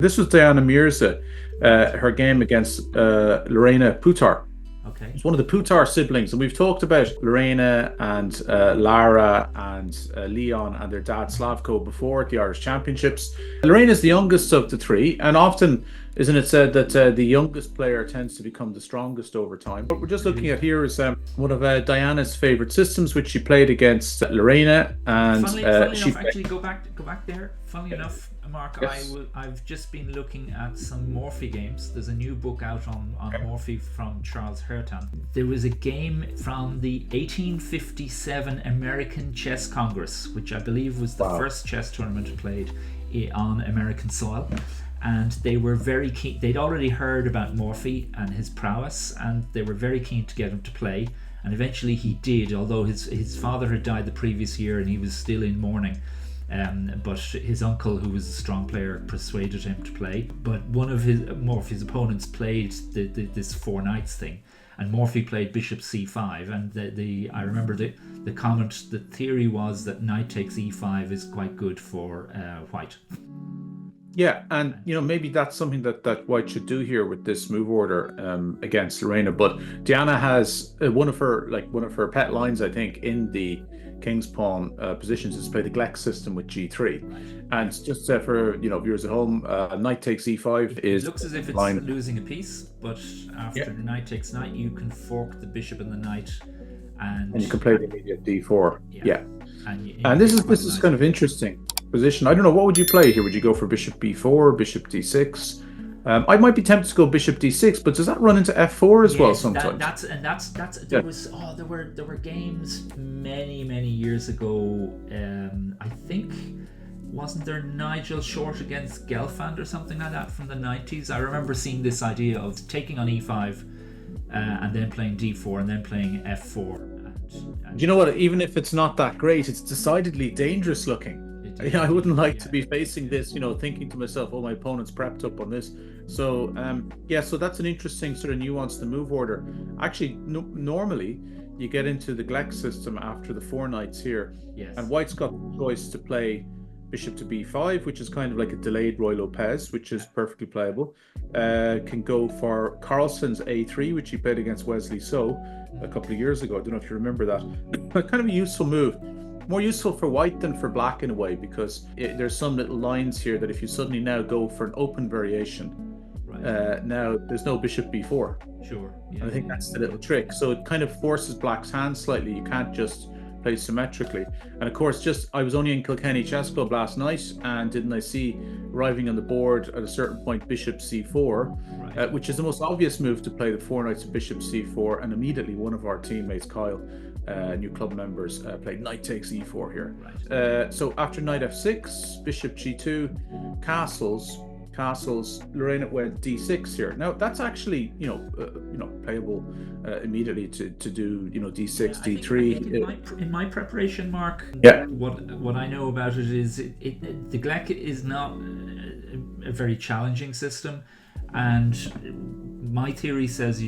This was Diana Mirza, her game against Lorena Putar. Okay. It's one of the Putar siblings, and we've talked about Lorena and Lara and Leon and their dad Slavko before at the Irish Championships. Lorena is the youngest of the three, and often isn't it said that the youngest player tends to become the strongest over time? What we're just looking at here is one of Diana's favorite systems, which she played against Lorena, and Funnily enough, actually, go back there. Funnily enough, Mark, Yes. I've just been looking at some Morphy games. There's a new book out on Morphy from Charles Hertan. There was a game from the 1857 American Chess Congress, which I believe was the first chess tournament played on American soil. And they were very keen. They'd already heard about Morphy and his prowess, and they were very keen to get him to play. And eventually he did, although his father had died the previous year and he was still in mourning. But his uncle, who was a strong player, persuaded him to play. But one of Morphy's opponents played this four knights thing, and Morphy played bishop c5. And I remember the comment. The theory was that knight takes e5 is quite good for white. Yeah, and maybe that's something that White should do here with this move order against Lorena. But Diana has one of her pet lines, I think, in the King's Pawn positions is play the Gleck system with G3, and just for viewers at home, knight takes E5 is. It looks as if it's losing a piece, but after knight takes knight, you can fork the bishop and the knight, and you can play the immediate D4. Yeah. And this is nice. Kind of interesting position. I don't know, what would you play here? Would you go for bishop b4, bishop d6? I might be tempted to go bishop d6, but does that run into f4 as well sometimes? There were games many years ago. I think, wasn't there Nigel Short against Gelfand or something like that from the 90s? I remember seeing this idea of taking on e5 and then playing d4 and then playing f4. You know what? Even if it's not that great, it's decidedly dangerous looking. I wouldn't like to be facing this, thinking to myself, oh, my opponent's prepped up on this. So, so that's an interesting sort of nuance to move order. Actually, normally you get into the Gleck system after the four knights here. Yes. And White's got the choice to play bishop to b5, which is kind of like a delayed Roy Lopez, which is perfectly playable. Can go for Carlsen's a3, which he played against Wesley So a couple of years ago. I don't know if you remember that. Kind of a useful move. More useful for White than for Black in a way, because there's some little lines here that if you suddenly now go for an open variation, now there's no bishop b4. Sure. Yeah, I think that's the little trick. So it kind of forces Black's hand slightly. You can't just play symmetrically. And of course, I was only in Kilkenny Chess Club last night, and didn't I see arriving on the board at a certain point bishop c4, which is the most obvious move to play the four knights of bishop c4, and immediately one of our teammates, Kyle, new club members, played knight takes e4 here. So after knight f6, bishop g2, castles, Lorena went d6 here. Now that's actually playable immediately to do d6, d3. I think in my preparation, Mark. Yeah. What I know about it is the Gleck is not a very challenging system, and my theory says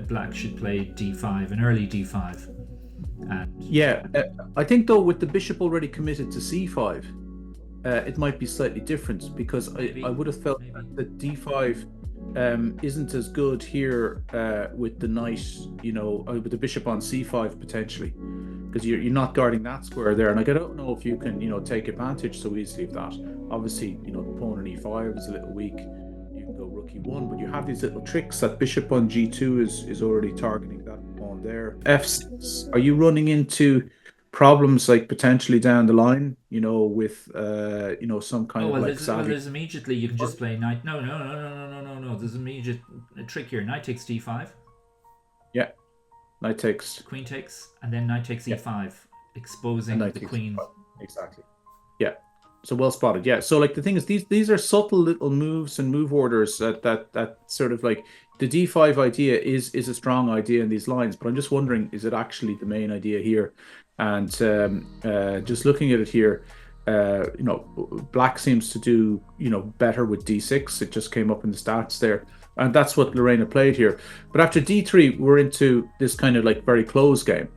Black should play d5, an early d5. I think though with the bishop already committed to c5, it might be slightly different, because I would have felt that d5 isn't as good here with the knight, with the bishop on c5 potentially, because you're not guarding that square there, and I don't know if you can take advantage so easily of that. Obviously, the pawn on e5 is a little weak. You can go rook e1, but you have these little tricks that bishop on g2 is already targeting that pawn there. f6, are you running into problems like potentially down the line, with some kind of savvy? There's immediately you can just play knight. No. There's immediate trick here. Knight takes d5. Yeah, knight takes. Queen takes, and then knight takes e5, exposing the queen. E5. Exactly. Yeah. So well spotted. Yeah. So the thing is, these are subtle little moves and move orders that sort of like the d5 idea is a strong idea in these lines, but I'm just wondering, is it actually the main idea here? And just looking at it here, Black seems to do better with d6. It just came up in the stats there, and that's what Lorena played here. But after d3, we're into this kind of like very close game.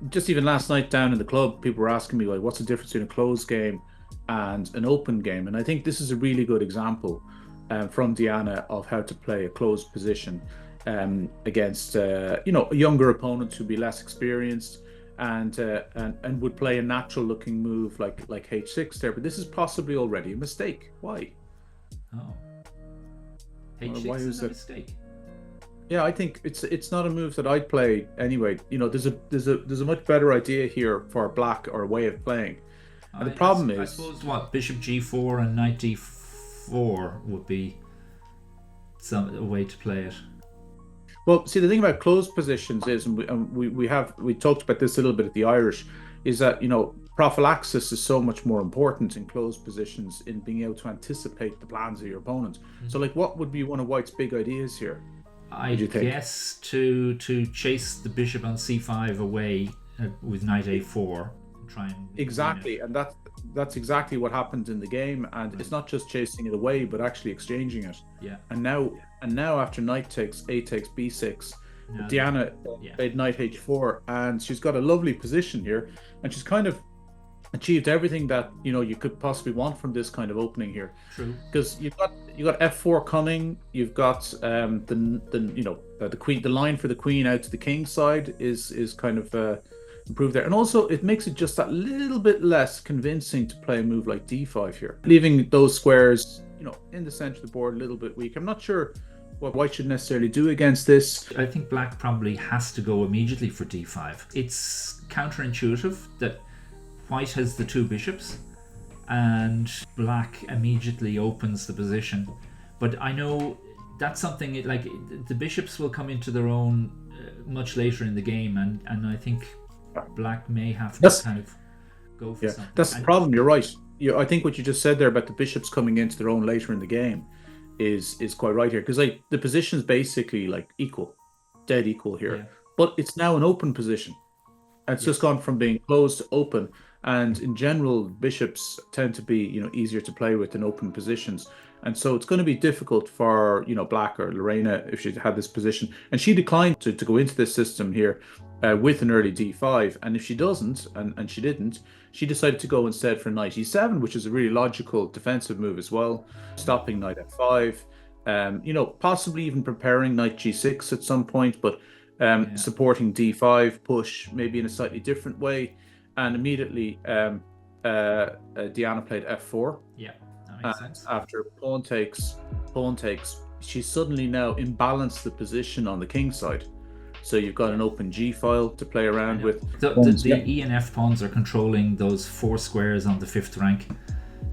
Just even last night down in the club, people were asking me, like, what's the difference between a closed game and an open game? And I think this is a really good example from Diana of how to play a closed position against younger opponents who'd be less experienced and would play a natural looking move like h6 there. But this is possibly already a mistake. Why? Oh, h6 why is a it? mistake. Yeah, I think it's not a move that I'd play anyway. There's a much better idea here for black, or a way of playing. And the problem is, I suppose what bishop g4 and knight d4 would be a way to play it. Well, see, the thing about closed positions is, and we talked about this a little bit at the Irish, is that prophylaxis is so much more important in closed positions in being able to anticipate the plans of your opponent. So, like, what would be one of White's big ideas here? I guess to chase the bishop on c5 away with knight a4. Try and exactly, and that's exactly what happened in the game. And it's not just chasing it away, but actually exchanging it. Yeah. And now after knight takes a takes b6, Diana played knight h4, and she's got a lovely position here, and she's kind of achieved everything that you could possibly want from this kind of opening here. True. Because you got f4 coming, you've got the queen, the line for the queen out to the king side is kind of improved there, and also it makes it just that little bit less convincing to play a move like d5 here, leaving those squares in the center of the board a little bit weak. I'm not sure what White should necessarily do against this. I think Black probably has to go immediately for d5. It's counterintuitive that White has the two bishops and Black immediately opens the position, but I know that's something like the bishops will come into their own much later in the game, and I think Black may have to kind of go for something. That's the problem. You're right. I think what you just said there about the bishops coming into their own later in the game is quite right here, because like the position's basically like dead equal here, but it's now an open position. And it's just gone from being closed to open. And in general, bishops tend to be easier to play with in open positions. And so it's going to be difficult for Black or Lorena if she had this position. And she declined to go into this system here with an early d5. And if she doesn't, and she didn't, she decided to go instead for knight e7, which is a really logical defensive move as well, stopping knight f5. Possibly even preparing knight g6 at some point, but supporting d5 push maybe in a slightly different way. And immediately Diana played f4. Yeah, that makes sense. After pawn takes, she suddenly now imbalanced the position on the king side. So you've got an open g file to play around with. The E and F pawns are controlling those four squares on the fifth rank: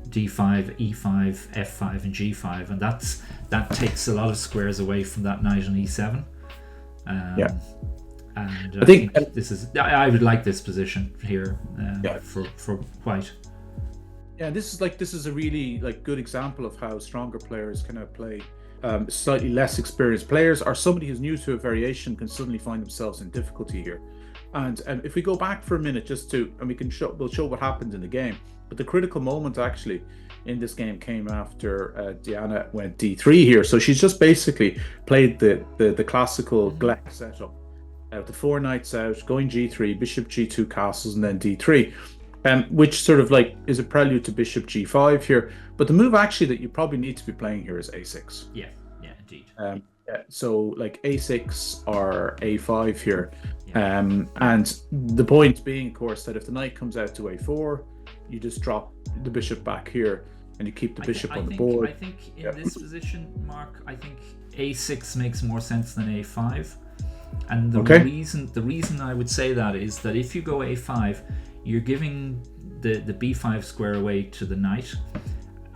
d5, e5, f5, and g5, and that takes a lot of squares away from that knight on e7. And I think this is. I would like this position here for White. Yeah, this is a really good example of how stronger players can outplay slightly less experienced players, or somebody who's new to a variation can suddenly find themselves in difficulty here. And if we go back for a minute, we'll show what happened in the game. But the critical moment actually in this game came after Diana went d3 here. So she's just basically played the classical Gleck setup. The four knights out, going g3, bishop g2 castles, and then d3, which sort of is a prelude to bishop g5 here. But the move actually that you probably need to be playing here is a6. Yeah, indeed. So a6 or a5 here. And the point being, of course, that if the knight comes out to a4, you just drop the bishop back here and you keep the bishop on the board. I think in this position, Mark, I think a6 makes more sense than a5. And the reason I would say that is that if you go a5, you're giving the b5 square away to the knight,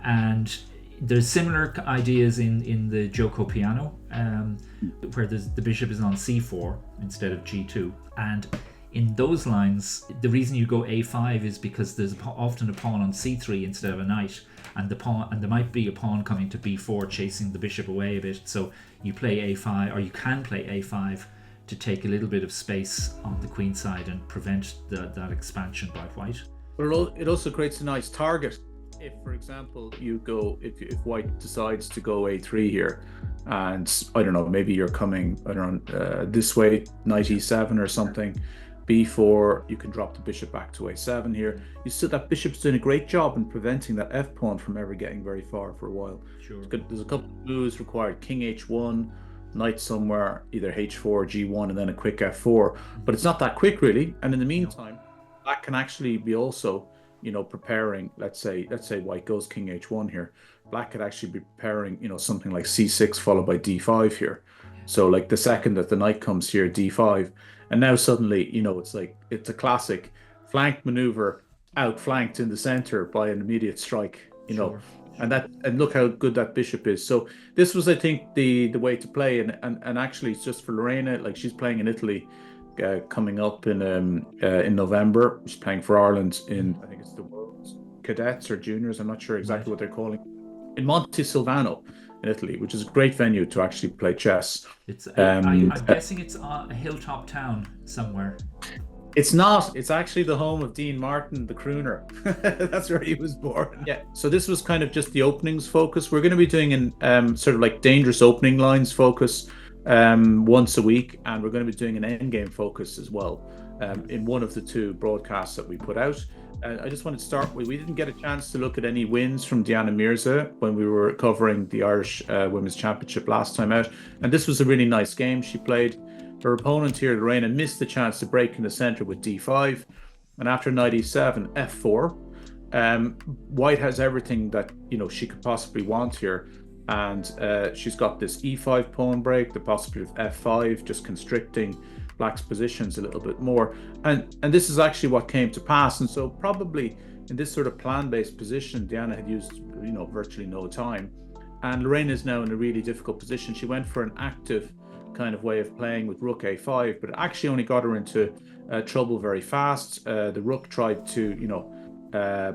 and there's similar ideas in the Gioco Piano, where the bishop is on c4 instead of g2, and in those lines, the reason you go a5 is because there's often a pawn on c3 instead of a knight, and there might be a pawn coming to b4 chasing the bishop away a bit. So you play a5, or you can play a5 to take a little bit of space on the queen side and prevent that expansion by White. But it also creates a nice target. If, for example, if White decides to go a3 here, and I don't know, maybe you're coming this way, knight e7 or something, b4, you can drop the bishop back to a7 here. You see that bishop's doing a great job in preventing that f pawn from ever getting very far for a while. Sure. There's a couple of moves required: king h1, knight somewhere, either h4, g1, and then a quick f4. But it's not that quick really. And in the meantime, black can actually be also, preparing. Let's say white goes king h1 here. Black could actually be preparing, something like c6 followed by d5 here. So like the second that the knight comes here, d5, and now suddenly, it's a classic flank maneuver, outflanked in the center by an immediate strike, Sure. and look how good that bishop is. So this was, I think, the way to play, and actually it's just for Lorena, like she's playing in Italy, coming up in November. She's playing for Ireland in, I think it's the World Cadets or Juniors, I'm not sure exactly what they're calling, in Montesilvano in Italy, which is a great venue to actually play chess. It's I'm guessing it's a hilltop town somewhere. It's not. It's actually the home of Dean Martin, the crooner. That's where he was born. Yeah. So this was kind of just the openings focus. We're going to be doing an sort of like dangerous opening lines focus once a week, and we're going to be doing an endgame focus as well in one of the two broadcasts that we put out. I just wanted to start with, we didn't get a chance to look at any wins from Diana Mirza when we were covering the Irish Women's Championship last time out, and this was a really nice game she played. Her opponent here, Lorena, missed the chance to break in the center with d5, and after knight e7, f4. White has everything that she could possibly want here, and she's got this e5 pawn break, the possibility of f5, just constricting Black's positions a little bit more, and this is actually what came to pass. And so probably in this sort of plan-based position, Diana had used virtually no time, and Lorena is now in a really difficult position. She went for an active kind of way of playing with rook a5, but it actually only got her into trouble very fast. The rook tried to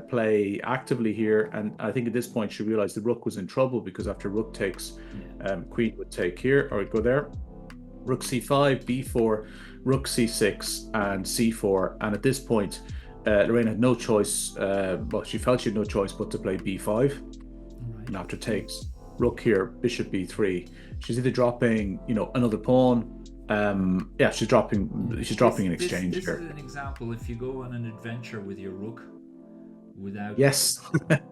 play actively here, and I think at this point she realized the rook was in trouble, because after rook takes, queen would take here, or go there, rook c5, b4, rook c6, and c4. And at this point, Lorena had no choice. Well, she felt she had no choice but to play b5. Right. And after takes, rook here, bishop b3. She's either dropping, another pawn. She's dropping an exchange here. This is an example. If you go on an adventure with your rook without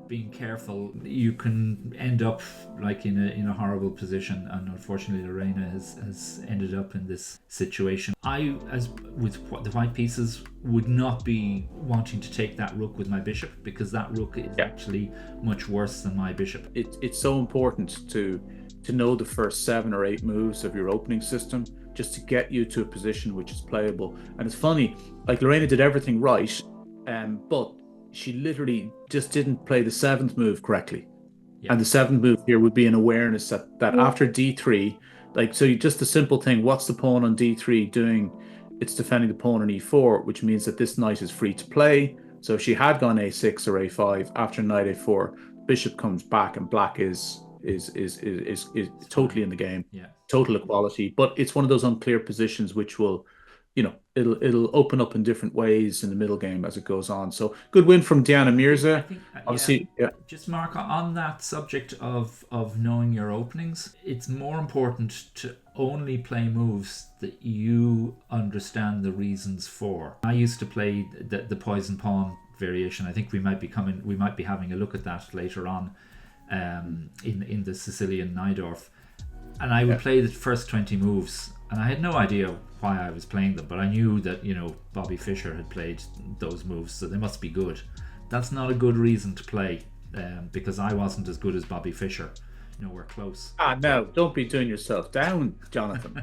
being careful, you can end up like in a horrible position, and unfortunately Lorena has ended up in this situation. I, as with the white pieces, would not be wanting to take that rook with my bishop, because that rook is actually much worse than my bishop. It's so important to know the first 7 or 8 moves of your opening system, just to get you to a position which is playable. And it's funny, like Lorena did everything right, but she literally just didn't play the 7th move correctly. And the 7th move here would be an awareness that after d3, just the simple thing, what's the pawn on d3 doing? It's defending the pawn on e4, which means that this knight is free to play. So if she had gone a6 or a5, after knight a4, bishop comes back, and black is totally in the game. Total equality. But it's one of those unclear positions which will, it'll open up in different ways in the middle game as it goes on. So good win from Diana Mirza. Obviously, Just Mark, on that subject of knowing your openings, it's more important to only play moves that you understand the reasons for. I used to play the poison pawn variation. I think we might be having a look at that later on in the Sicilian Najdorf, and I would play the first 20 moves, and I had no idea why I was playing them, but I knew that Bobby Fischer had played those moves, so they must be good. That's not a good reason to play, because I wasn't as good as Bobby Fischer. We're close. No, don't be doing yourself down, Jonathan.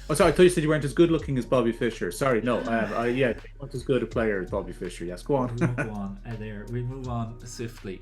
Oh, sorry, I thought you said you weren't as good looking as Bobby Fischer. Sorry, no. You weren't as good a player as Bobby Fischer. Yes, go on. We'll move on swiftly.